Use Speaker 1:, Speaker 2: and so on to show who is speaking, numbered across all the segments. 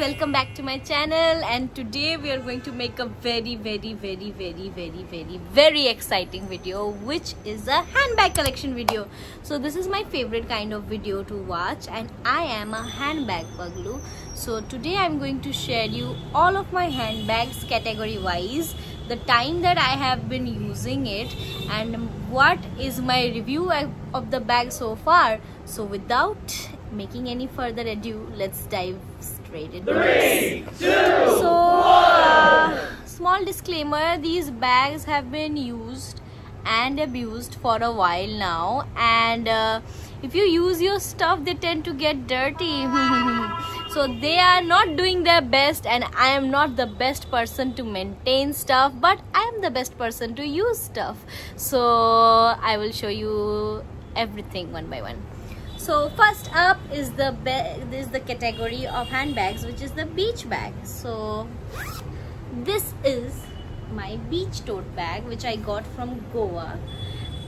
Speaker 1: welcome back to my channel, and today we are going to make a very exciting video, which is a handbag collection video. So this is my favorite kind of video to watch, and I am a handbag paglu. So today I'm going to share you all of my handbags category wise, the time that I have been using it, and what is my review of the bag so far. So without making any further ado, let's dive straight into it. 3, 2, 1. Small disclaimer, these bags have been used and abused for a while now, and if you use your stuff, they tend to get dirty. So they are not doing their best, and I am not the best person to maintain stuff, but I am the best person to use stuff. So I will show you everything one by one. So first up is the category of handbags, which is the beach bag. So this is my beach tote bag, which I got from Goa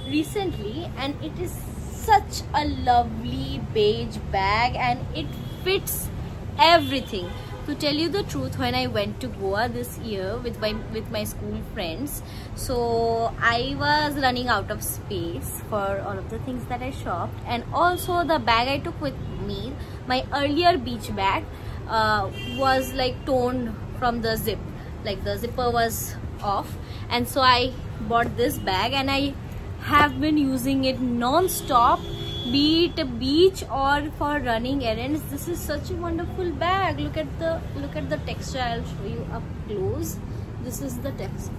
Speaker 1: recently, and it is such a lovely beige bag, and it fits everything. To tell you the truth, when I went to Goa this year with my school friends, so I was running out of space for all of the things that I shopped, and also the bag I took with me, my earlier beach bag, was like torn from the zip, like the zipper was off, and so I bought this bag, and I have been using it non-stop, be it a beach or for running errands. This is such a wonderful bag. Look at the texture. I'll show you up close. This is the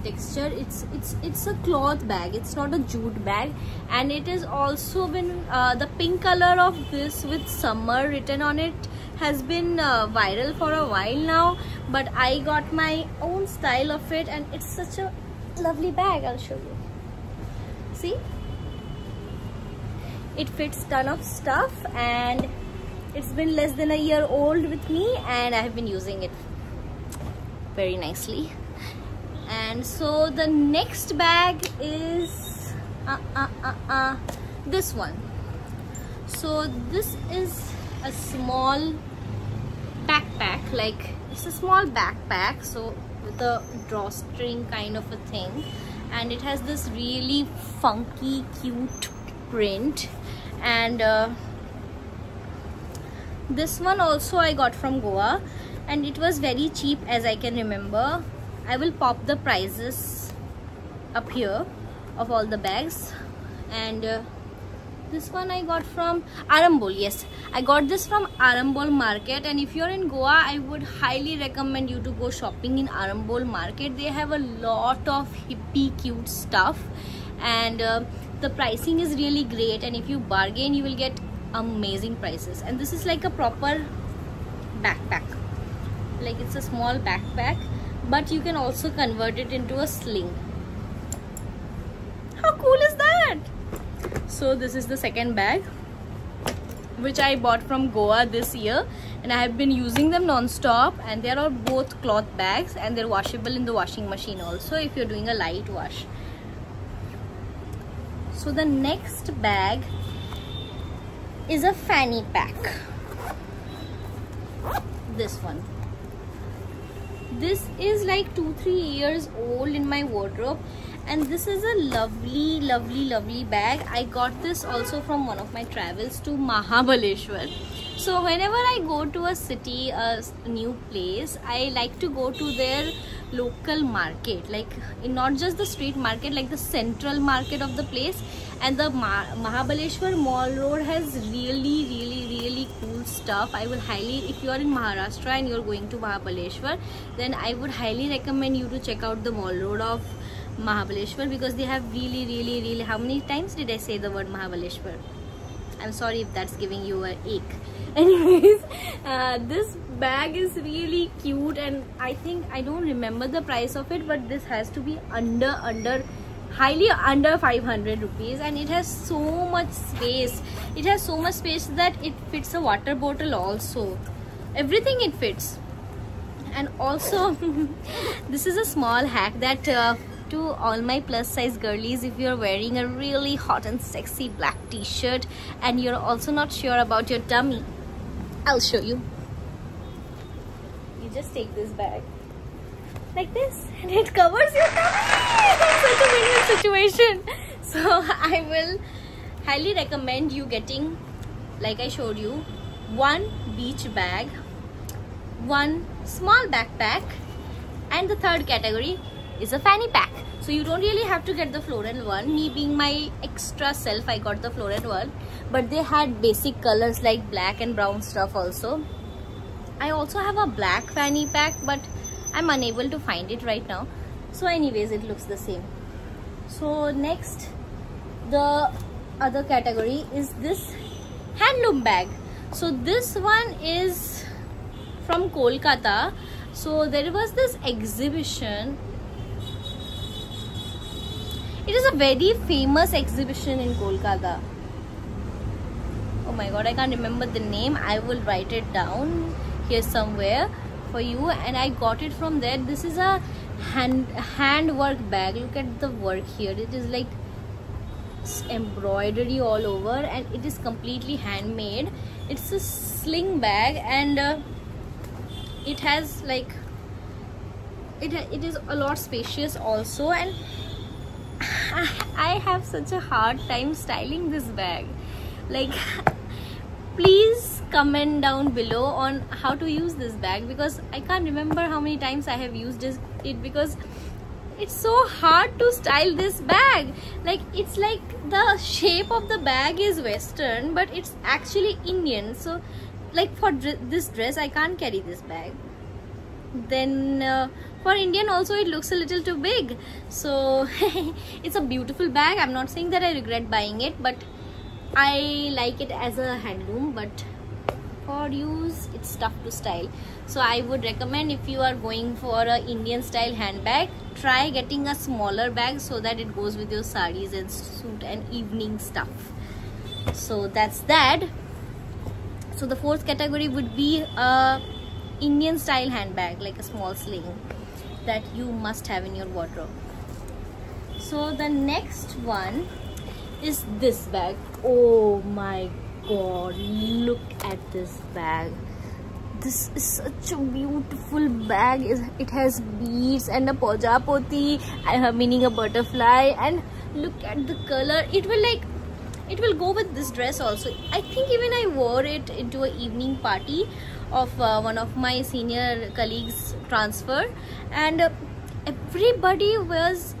Speaker 1: texture. It's a cloth bag, it's not a jute bag, and it has also been the pink color of this with summer written on it has been viral for a while now, but I got my own style of it, and it's such a lovely bag. I'll show you. See, it fits ton of stuff, and it's been less than a year old with me, and I have been using it very nicely. And so the next bag is this one. So this is a small backpack, like it's a small backpack, so with a drawstring kind of a thing, and it has this really funky cute print, and this one also I got from Goa, and it was very cheap as I can remember. I will pop the prices up here of all the bags. And this one I got from Arambol. Yes, I got this from Arambol market, and if you're in Goa, I would highly recommend you to go shopping in Arambol market. They have a lot of hippie cute stuff, and the pricing is really great, and if you bargain, you will get amazing prices. And this is like a proper backpack, like it's a small backpack, but you can also convert it into a sling. How cool is that? So this is the second bag, which I bought from Goa this year, and I have been using them non-stop, and they are both cloth bags, and they're washable in the washing machine also if you're doing a light wash. So the next bag is a fanny pack. This one. This is like 2-3 years old in my wardrobe, and this is a lovely bag. I got this also from one of my travels to Mahabaleshwar. So whenever I go to a city, a new place, I like to go to their local market, like not just the street market, like the central market of the place. And the Mahabaleshwar Mall Road has really cool stuff. I would highly, if you are in Maharashtra and you're going to Mahabaleshwar, then I would highly recommend you to check out the Mall Road of Mahabaleshwar, because they have really, how many times did I say the word Mahabaleshwar? I'm sorry if that's giving you an ache. Anyways, this bag is really cute, and I think, I don't remember the price of it, but this has to be highly under 500 rupees, and it has so much space. It has so much space that it fits a water bottle also. Everything it fits. And also this is a small hack that to all my plus size girlies, if you're wearing a really hot and sexy black t-shirt and you're also not sure about your tummy, I'll show you. just take this bag like this and it covers your tummy. Such a win-win situation. So I will highly recommend you getting, like I showed you, one beach bag, one small backpack, and the third category is a fanny pack. So you don't really have to get the floral one. Me being my extra self, I got the floral one, but they had basic colors like black and brown stuff also. I also have a black fanny pack, but I'm unable to find it right now. So anyways, it looks the same. So next, the other category is this handloom bag. So this one is from Kolkata. So there was this exhibition. It is a very famous exhibition in Kolkata. Oh my god, I can't remember the name. I will write it down here somewhere for you. And I got it from there. This is a handwork bag. Look at the work here. It is like embroidery all over and it is completely handmade. It's a sling bag and it has like it is a lot spacious also, and I have such a hard time styling this bag. Like, please comment down below on how to use this bag, because I can't remember how many times I have used it because it's so hard to style this bag. Like, it's like the shape of the bag is Western, but it's actually Indian. So like for this dress I can't carry this bag. Then for Indian also it looks a little too big. So it's a beautiful bag. I'm not saying that I regret buying it, but I like it as a handloom, but for use it's tough to style. So I would recommend, if you are going for a Indian style handbag, try getting a smaller bag so that it goes with your sarees and suit and evening stuff. So that's that. So the fourth category would be a Indian style handbag, like a small sling that you must have in your wardrobe. So the next one is this bag. Oh my god, look at this bag. This is such a beautiful bag. It has beads and a pojapoti, meaning a butterfly, and look at the color. It will go with this dress also. I think even I wore it into an evening party of one of my senior colleagues' transfer, and everybody was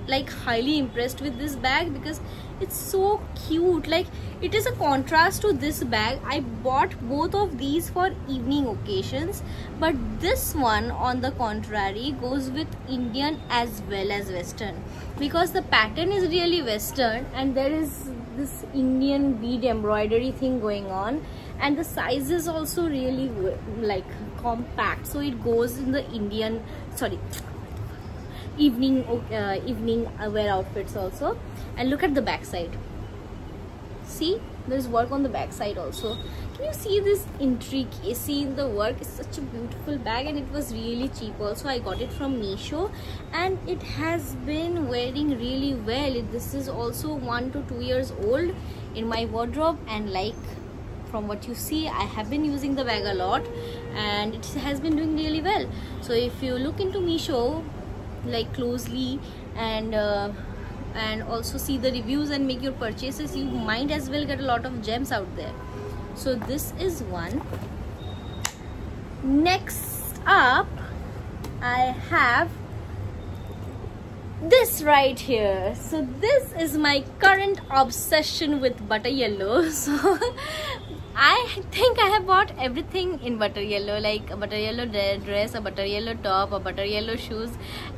Speaker 1: like highly impressed with this bag because it's so cute. Like, it is a contrast to this bag. I bought both of these for evening occasions, but this one on the contrary goes with Indian as well as Western, because the pattern is really Western and there is this Indian bead embroidery thing going on, and the size is also really like compact, so it goes in the Indian, evening wear outfits also. And look at the back side. See, there's work on the back side also. Can you see this intricacy in the work? It's such a beautiful bag and it was really cheap also. I got it from Meesho and it has been wearing really well. This is also 1 to 2 years old in my wardrobe, and like from what you see, I have been using the bag a lot and it has been doing really well. So if you look into Meesho like closely and also see the reviews and make your purchases, you might as well get a lot of gems out there. So this is one. Next up, I have this right here. So this is my current obsession with butter yellow. So I think I have bought everything in butter yellow, like a butter yellow dress, a butter yellow top, a butter yellow shoes,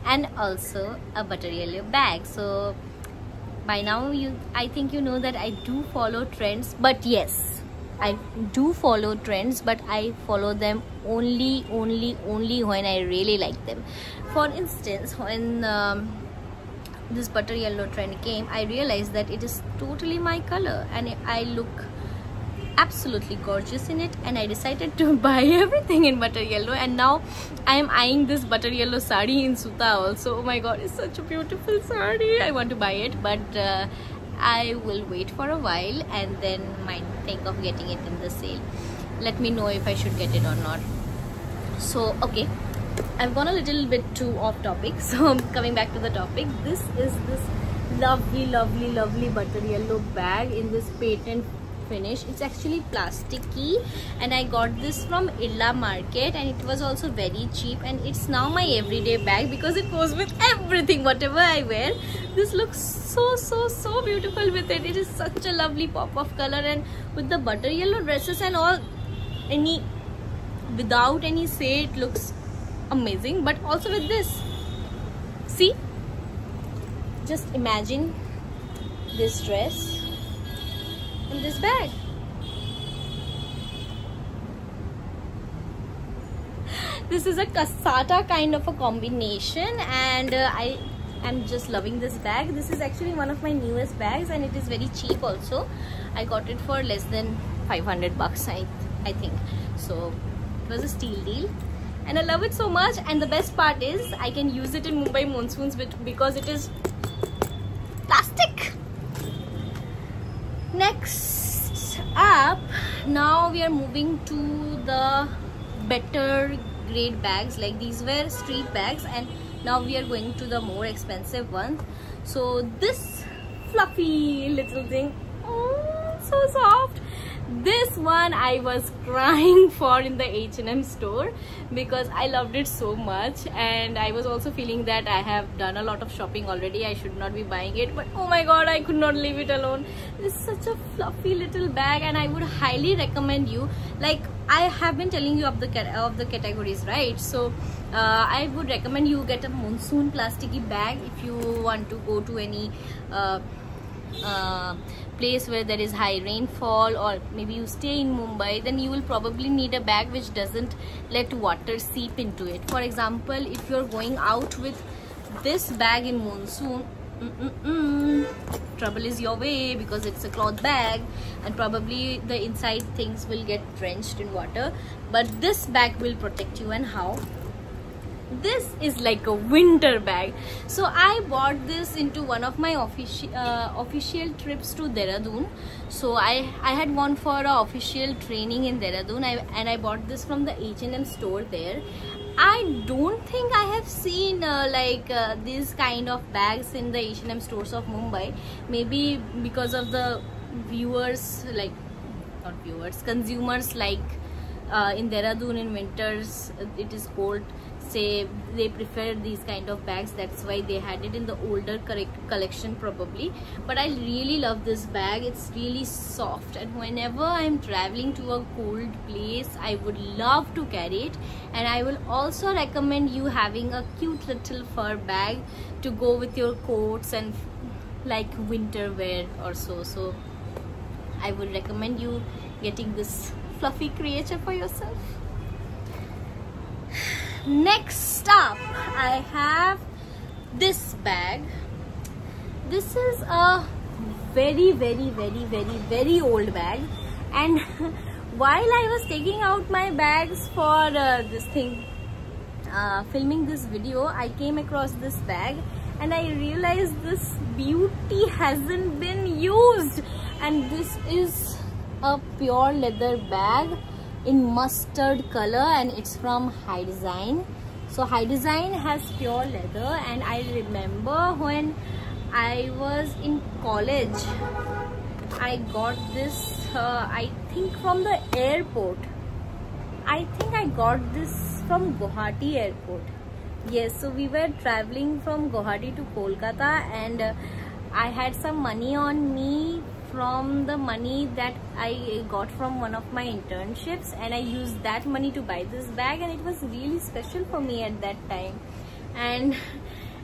Speaker 1: and also a butter yellow bag. So by now I think you know that I do follow trends, but yes, I do follow trends, but I follow them only when I really like them. For instance, when this butter yellow trend came, I realized that it is totally my color and I look absolutely gorgeous in it, and I decided to buy everything in butter yellow. And now I am eyeing this butter yellow sari in Suta also. Oh my god, it's such a beautiful sari. I want to buy it, but I will wait for a while and then might think of getting it in the sale. Let me know if I should get it or not. So okay, I've gone a little bit too off topic, so I'm coming back to the topic. This is this lovely butter yellow bag in this patent finish. It's actually plasticky, and I got this from Irla Market, and it was also very cheap, and it's now my everyday bag because it goes with everything, whatever I wear. This looks so beautiful with it. It is such a lovely pop of color, and with the butter yellow dresses and all, without any say, it looks amazing. But also with this, see, just imagine this dress in this bag. This is a cassata kind of a combination, and I am just loving this bag. This is actually one of my newest bags, and it is very cheap also. I got it for less than 500 bucks, I think. So it was a steal deal, and I love it so much. And the best part is I can use it in Mumbai monsoons because it is plastic. Next up, now we are moving to the better grade bags. Like, these were street bags, and now we are going to the more expensive ones. So this fluffy little thing, oh, so soft. This one I was crying for in the H&M store because I loved it so much, and I was also feeling that I have done a lot of shopping already, I should not be buying it, but oh my god, I could not leave it alone. It's such a fluffy little bag, and I would highly recommend you. Like, I have been telling you of the categories, right? So I would recommend you get a monsoon plasticky bag if you want to go to any place where there is high rainfall, or maybe you stay in Mumbai. Then you will probably need a bag which doesn't let water seep into it. For example, if you're going out with this bag in monsoon, trouble is your way, because it's a cloth bag and probably the inside things will get drenched in water. But this bag will protect you. And how? This is like a winter bag. So I bought this into one of my official trips to Dehradun. So I had gone for a official training in Dehradun, and I bought this from the H&M store there. I don't think I have seen these kind of bags in the H&M stores of Mumbai. Maybe because of the consumers, like in Dehradun in winters it is cold, say they prefer these kind of bags, that's why they had it in the older collection probably. But I really love this bag. It's really soft, and whenever I'm traveling to a cold place, I would love to carry it. And I will also recommend you having a cute little fur bag to go with your coats and like winter wear or so. So I would recommend you getting this fluffy creature for yourself. Next up, I have this bag. This is a very old bag, and while I was taking out my bags for this thing, filming this video, I came across this bag, and I realized this beauty hasn't been used. And this is a pure leather bag in mustard color, and it's from High Design. So High Design has pure leather, and I remember when I was in college, I got this I think from the airport. I think I got this from Guwahati airport. Yes, so we were traveling from Guwahati to Kolkata, and I had some money on me from the money that I got from one of my internships, and I used that money to buy this bag, and it was really special for me at that time. And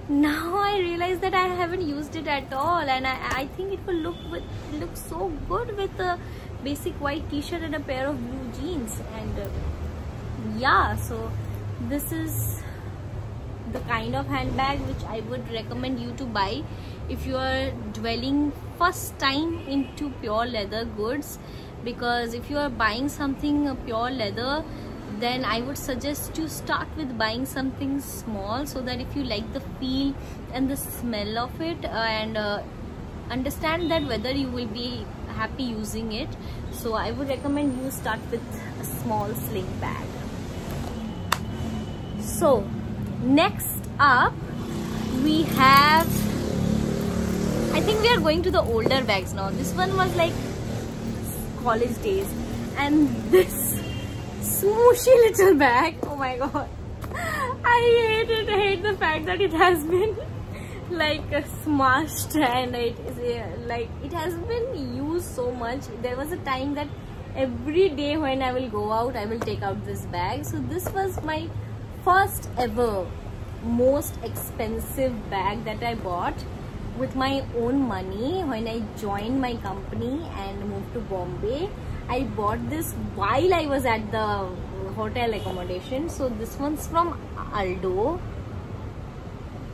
Speaker 1: now I realize that I haven't used it at all, and I think it will look so good with a basic white t-shirt and a pair of blue jeans. And yeah, so this is the kind of handbag which I would recommend you to buy if you are dwelling first time into pure leather goods. Because if you are buying something pure leather, then I would suggest you start with buying something small, so that if you like the feel and the smell of it, and understand that whether you will be happy using it. So I would recommend you start with a small sling bag. So next up we have, I think we are going to the older bags now. This one was like college days, and this smooshy little bag, oh my god, I hate the fact that it has been like smashed, and it is like it has been used so much. There was a time that every day when I will go out, I will take out this bag. So this was my first ever most expensive bag that I bought with my own money when I joined my company and moved to Bombay. I bought this while I was at the hotel accommodation. So this one's from Aldo.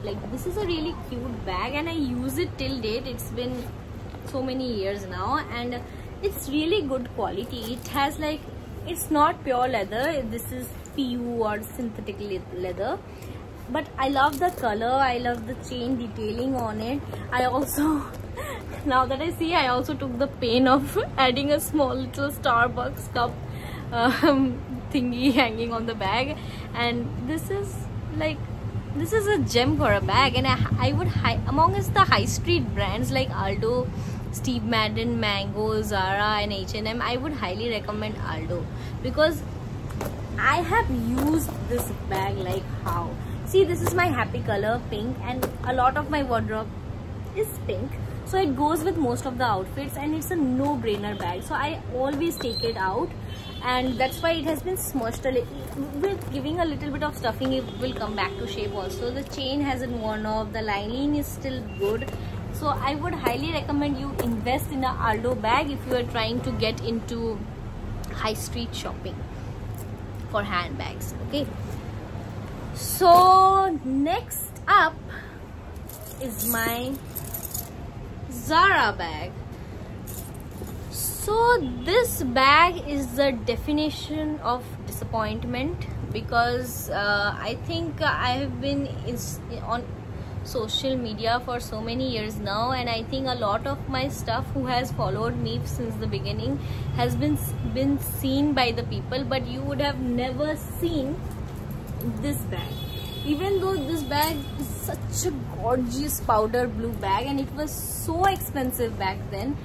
Speaker 1: Like, this is a really cute bag and I use it till date. It's been so many years now and it's really good quality. It has like, it's not pure leather, this is PU or synthetic leather, but I love the color, I love the chain detailing on it. I also now that I see, I also took the pain of adding a small little Starbucks cup thingy hanging on the bag, and this is a gem for a bag. And I would amongst the high street brands like Aldo, Steve Madden, Mango, Zara and H&M, I would highly recommend Aldo because I have used this bag like how. See, this is my happy color, pink, and a lot of my wardrobe is pink, so it goes with most of the outfits and it's a no-brainer bag, so I always take it out, and that's why it has been smushed a little. With giving a little bit of stuffing, it will come back to shape also. The chain hasn't worn off, the lining is still good, so I would highly recommend you invest in a Aldo bag if you are trying to get into high street shopping for handbags. Okay, so next up is my Zara bag. So this bag is the definition of disappointment because I think I have been on social media for so many years now, and I think a lot of my stuff who has followed me since the beginning has been seen by the people, but you would have never seen this bag. Even though this bag is such a gorgeous powder blue bag and it was so expensive back then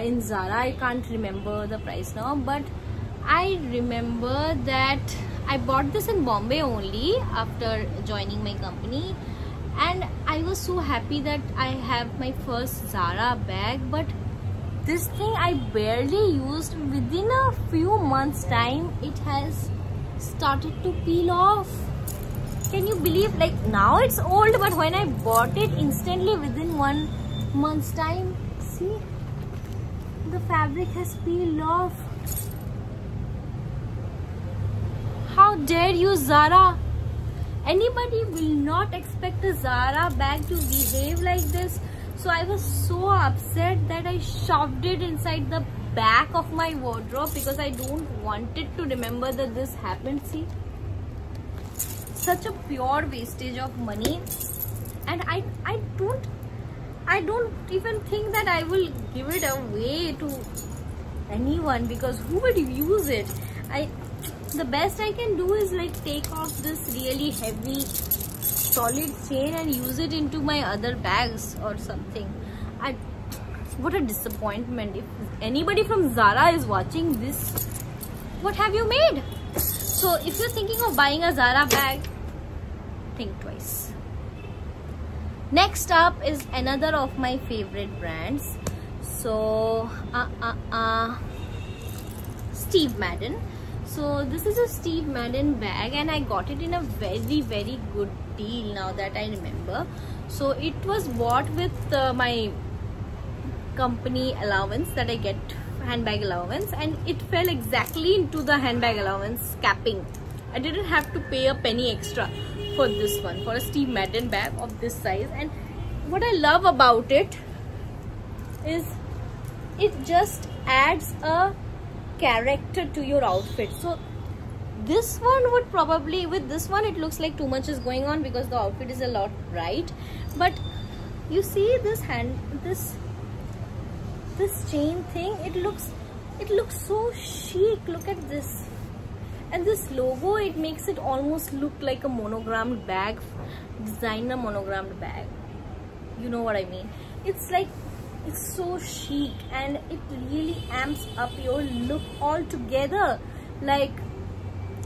Speaker 1: in Zara, I can't remember the price now, but I remember that I bought this in Bombay only after joining my company, and I was so happy that I have my first Zara bag. But this thing I barely used. Within a few months time it has started to peel off. Can you believe? Like, now it's old, but when I bought it, instantly within 1 month's time, see, the fabric has peeled off. How dare you, Zara? Anybody will not expect a Zara bag to behave like this. So I was so upset that I shoved it inside the back of my wardrobe because I don't want it to remember that this happened. See, such a pure wastage of money, and I don't even think that I will give it away to anyone because who would use it? The best I can do is like take off this really heavy solid chain and use it into my other bags or something. What a disappointment. If anybody from Zara is watching this, what have you made? So if you're thinking of buying a Zara bag, think twice. Next up is another of my favorite brands. So Steve Madden. So this is a Steve Madden bag and I got it in a very good deal now that I remember. So it was bought with my company allowance that I get, handbag allowance, and it fell exactly into the handbag allowance capping. I didn't have to pay a penny extra for this one, for a Steve Madden bag of this size. And what I love about it is it just adds a character to your outfit. So this one would probably, with this one it looks like too much is going on because the outfit is a lot bright, but you see this this chain thing, it looks so chic. Look at this. And this logo, it makes it almost look like a monogrammed bag, designer monogrammed bag. You know what I mean? It's like, it's so chic and it really amps up your look altogether. Like,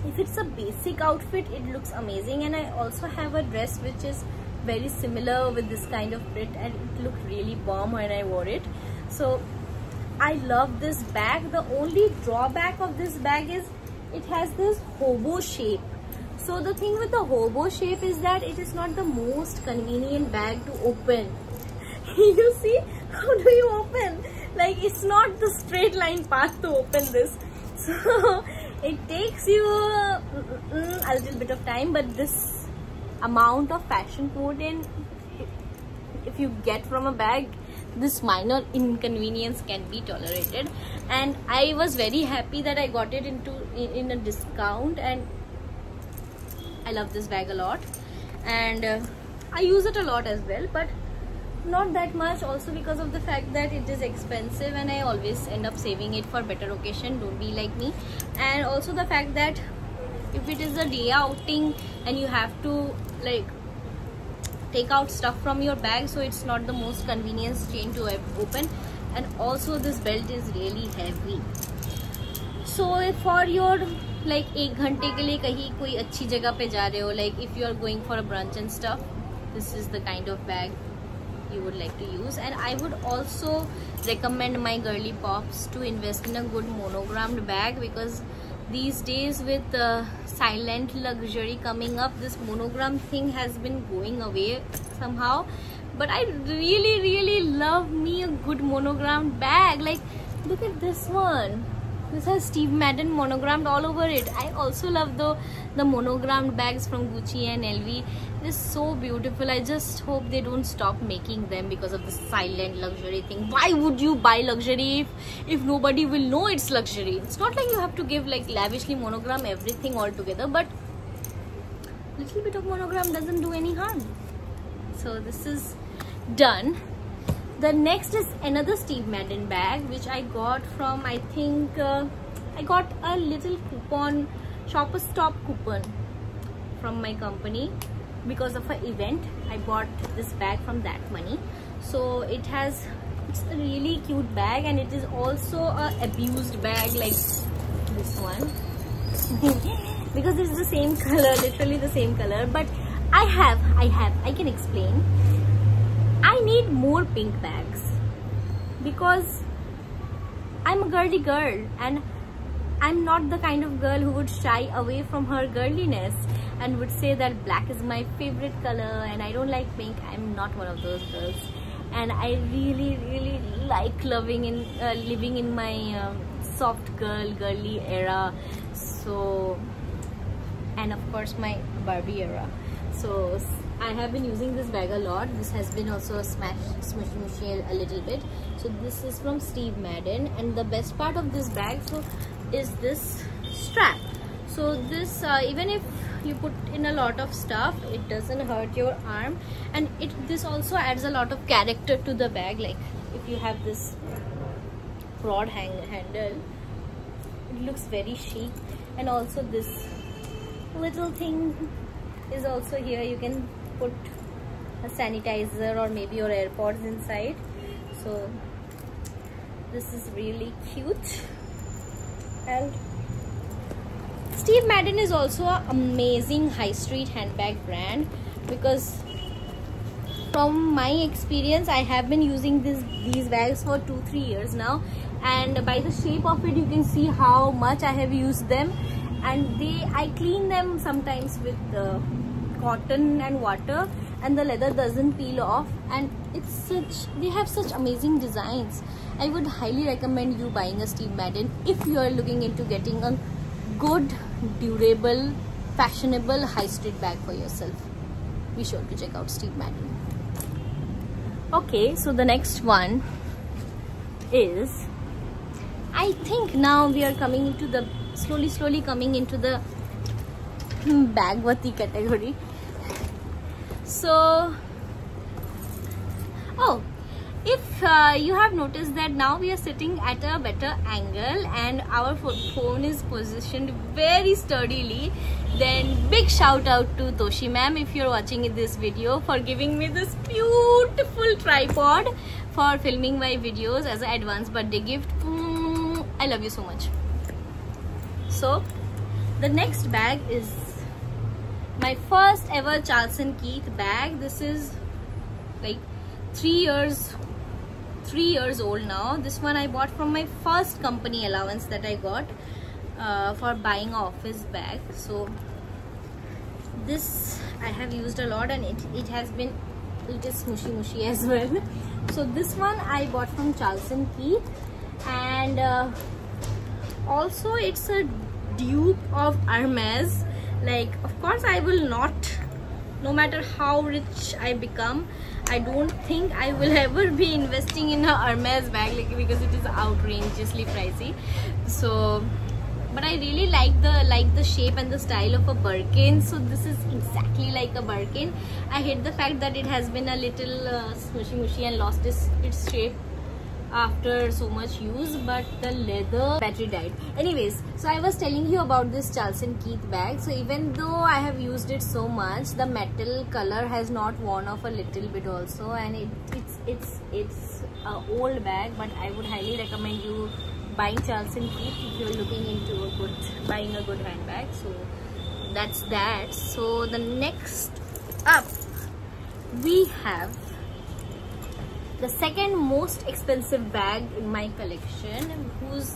Speaker 1: if it's a basic outfit, it looks amazing. And I also have a dress which is very similar with this kind of print, and it looked really bomb when I wore it. So I love this bag. The only drawback of this bag is it has this hobo shape. So the thing with the hobo shape is that it is not the most convenient bag to open. You see, how do you open? Like, it's not the straight line path to open this. So it takes you a little bit of time, but this amount of fashion code in, if you get from a bag, this minor inconvenience can be tolerated. And I was very happy that I got it in a discount, and I love this bag a lot, and I use it a lot as well, but not that much, also because of the fact that it is expensive and I always end up saving it for better occasion. Don't be like me. And also the fact that if it is a day outing and you have to like take out stuff from your bag, so it's not the most convenient chain to open. And also this belt is really heavy. So if for your like 1 घंटे के लिए कहीं कोई अच्छी जगह पे जा रहे हो, like if you are going for a brunch and stuff, this is the kind of bag you would like to use. And I would also recommend my girly pops to invest in a good monogrammed bag, because these days with silent luxury coming up, this monogram thing has been going away somehow. But I really love me a good monogrammed bag. Like, look at this one. This has Steve Madden monogrammed all over it. I also love the monogrammed bags from Gucci and LV. It is so beautiful. I just hope they don't stop making them because of the silent luxury thing. Why would you buy luxury if nobody will know it's luxury? It's not like you have to give like lavishly monogram everything all together, but little bit of monogram doesn't do any harm. So this is done. The next is another Steve Madden bag, which I got from, I think I got a little coupon, Shoppers Stop coupon from my company because of an event. I bought this bag from that money. So it's a really cute bag, and it is also a abused bag like this one because it's the same color, literally the same color. But I can explain. I need more pink bags because I'm a girly girl, and I'm not the kind of girl who would shy away from her girliness and would say that black is my favorite color and I don't like pink. I'm not one of those girls, and I really like living in my soft girly era. So, and of course my Barbie era. So I have been using this bag a lot. This has been also a smushy a little bit. So this is from Steve Madden, and the best part of this bag is this strap. So this even if you put in a lot of stuff, it doesn't hurt your arm, and this also adds a lot of character to the bag. Like if you have this broad handle, it looks very chic. And also this little thing is also here. You can put a sanitizer or maybe your AirPods inside. So this is really cute. And Steve Madden is also an amazing high street handbag brand, because from my experience I have been using these bags for 2-3 years now, and by the shape of it you can see how much I have used them. And I clean them sometimes with cotton and water, and the leather doesn't peel off, and they have such amazing designs. I would highly recommend you buying a Steve Madden if you are looking into getting a good, durable, fashionable high street bag for yourself. Be sure to check out Steve Madden. Okay, so the next one is, I think now we are coming into the slowly coming into the bagwati category. So if you have noticed that now we are sitting at a better angle and our phone is positioned very sturdily, then big shout out to Toshi ma'am if you're watching this video for giving me this beautiful tripod for filming my videos as an advance birthday gift. I love you so much. So the next bag is my first ever Charles & Keith bag. This is like 3 years old now. This one I bought from my first company allowance that I got for buying an office bag. So this I have used a lot, and it has been a little smushy as well. So this one I bought from Charles & Keith, and also it's a dupe of Hermes. Like, of course I will not, no matter how rich I become, I don't think I will ever be investing in a Hermes bag, like, because it is outrageously pricey. So but I really like the shape and the style of a Birkin. So this is exactly like a Birkin. I hate the fact that it has been a little smushy and lost its shape after so much use, but the leather battery died. Anyways, so I was telling you about this Charles & Keith bag. So even though I have used it so much, the metal color has not worn off a little bit also, and it's a old bag, but I would highly recommend you buying Charles & Keith if you're looking into buying a good handbag. So that's that. So the next up we have the second most expensive bag in my collection, whose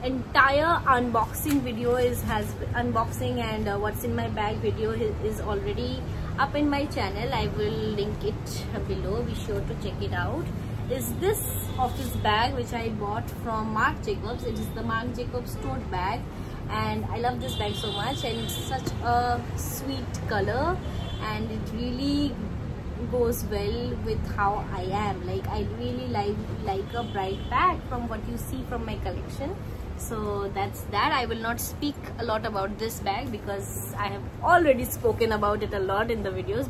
Speaker 1: entire unboxing video unboxing and what's in my bag video is already up in my channel. I will link it below, be sure to check it out. Is this office bag which I bought from Marc Jacobs. It is the Marc Jacobs tote bag, and I love this bag so much, and it's such a sweet color, and it really goes well with how I am. Like, I really like a bright bag from what you see from my collection. So that's that. I will not speak a lot about this bag because I have already spoken about it a lot in the videos.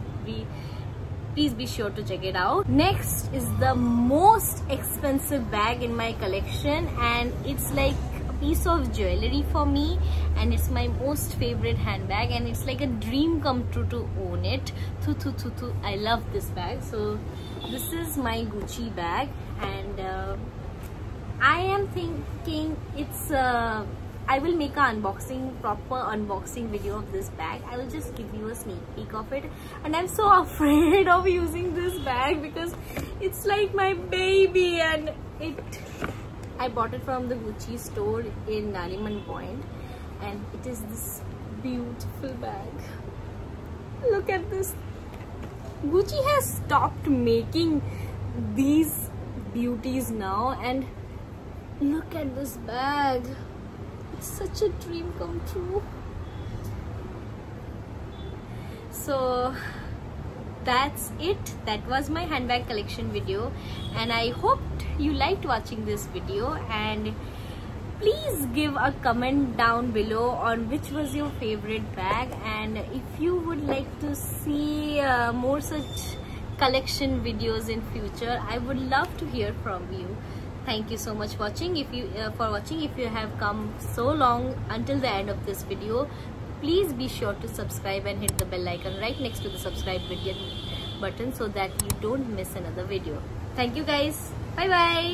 Speaker 1: Please be sure to check it out. Next is the most expensive bag in my collection, and it's like a piece of jewelry for me, and it's my most favorite handbag, and it's like a dream come true to own it. I love this bag. So this is my Gucci bag, and I am thinking it's I will make an proper unboxing video of this bag. I will just give you a sneak peek of it, and I'm so afraid of using this bag because it's like my baby, and I bought it from the Gucci store in Nariman Point, and it is this beautiful bag. Look at this. Gucci has stopped making these beauties now, and look at this bag. It's such a dream come true. So that's it. That was my handbag collection video, and I hoped you liked watching this video, and please give a comment down below on which was your favorite bag, and if you would like to see more such collection videos in future, I would love to hear from you. Thank you so much for watching. If you have come so long until the end of this video, please be sure to subscribe and hit the bell icon right next to the subscribe button so that you don't miss another video. Thank you guys. Bye bye.